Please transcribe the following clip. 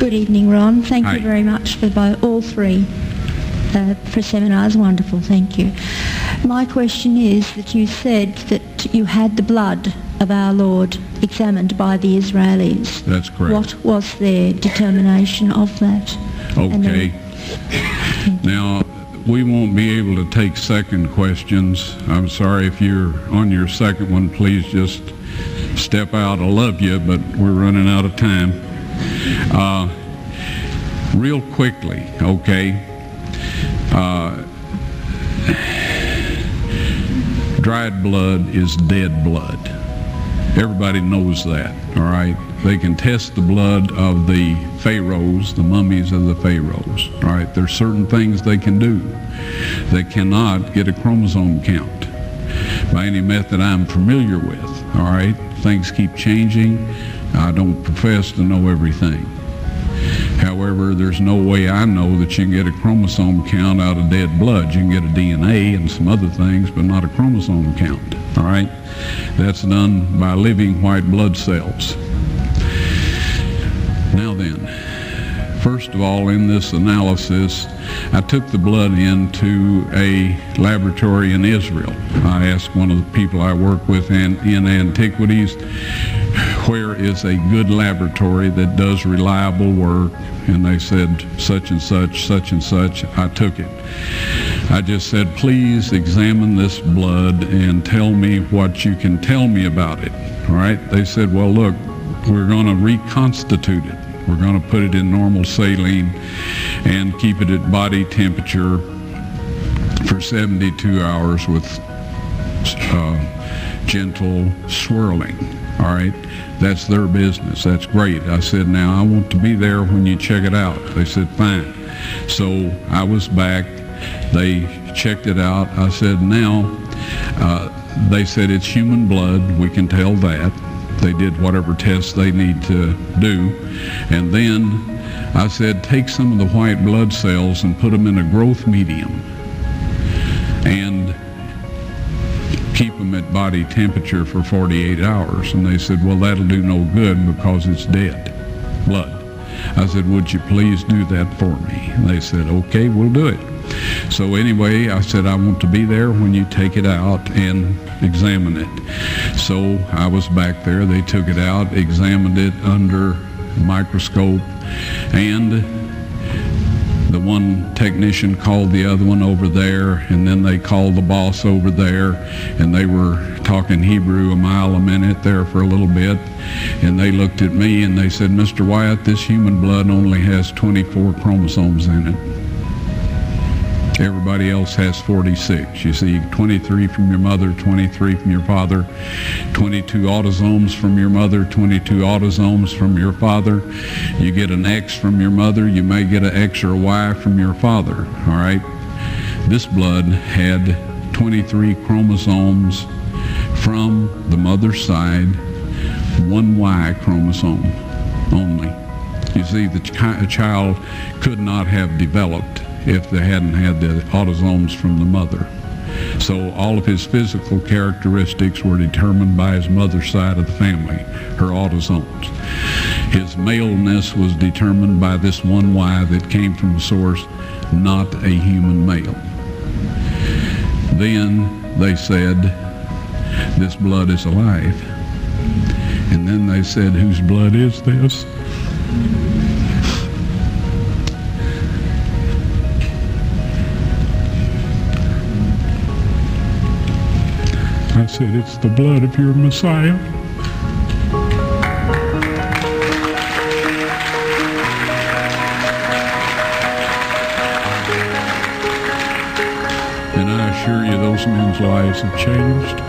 Good evening, Ron. Thank Hi. you very much for all three for seminars. Wonderful, thank you. My question is that you said that you had the blood of our Lord examined by the Israelis. That's correct. What was their determination of that? Okay. Now, we won't be able to take second questions. I'm sorry if you're on your second one, please just step out. I love you, but we're running out of time. Real quickly, okay. Dried blood is dead blood. Everybody knows that, all right? They can test the blood of the pharaohs, the mummies of the pharaohs, all right? There's certain things they can do. They cannot get a chromosome count by any method I'm familiar with, all right? Things keep changing. I don't profess to know everything. However, there's no way I know that you can get a chromosome count out of dead blood. You can get a DNA and some other things, but not a chromosome count, all right? That's done by living white blood cells. Now then, first of all, in this analysis, I took the blood into a laboratory in Israel. I asked one of the people I work with in antiquities, where is a good laboratory that does reliable work? And they said, such and such, such and such. I took it. I just said, please examine this blood and tell me what you can tell me about it. All right? They said, well, look, we're going to reconstitute it. We're going to put it in normal saline and keep it at body temperature for 72 hours with gentle swirling. All right? That's their business. That's great. I said, now I want to be there when you check it out. They said, fine. So I was back. They checked it out. I said, now, they said it's human blood. We can tell that. They did whatever tests they need to do. And then I said, take some of the white blood cells and put them in a growth medium and keep them at body temperature for 48 hours. And they said, well, that'll do no good because it's dead blood. I said, would you please do that for me? And they said, okay, we'll do it. So anyway, I said, I want to be there when you take it out and examine it. So I was back there. They took it out, examined it under microscope, and the one technician called the other one over there, and then they called the boss over there, and they were talking Hebrew a mile a minute there for a little bit, and they looked at me and they said, Mr. Wyatt, this human blood only has 24 chromosomes in it. Everybody else has 46. You see, 23 from your mother, 23 from your father, 22 autosomes from your mother, 22 autosomes from your father. You get an X from your mother, you may get an X or a Y from your father, all right? This blood had 23 chromosomes from the mother's side, one Y chromosome only. You see, the child could not have developed if they hadn't had the autosomes from the mother. So all of his physical characteristics were determined by his mother's side of the family, her autosomes. His maleness was determined by this one Y that came from a source, not a human male. Then they said, this blood is alive. And then they said, whose blood is this? I said, it's the blood of your Messiah. And I assure you, those men's lives have changed.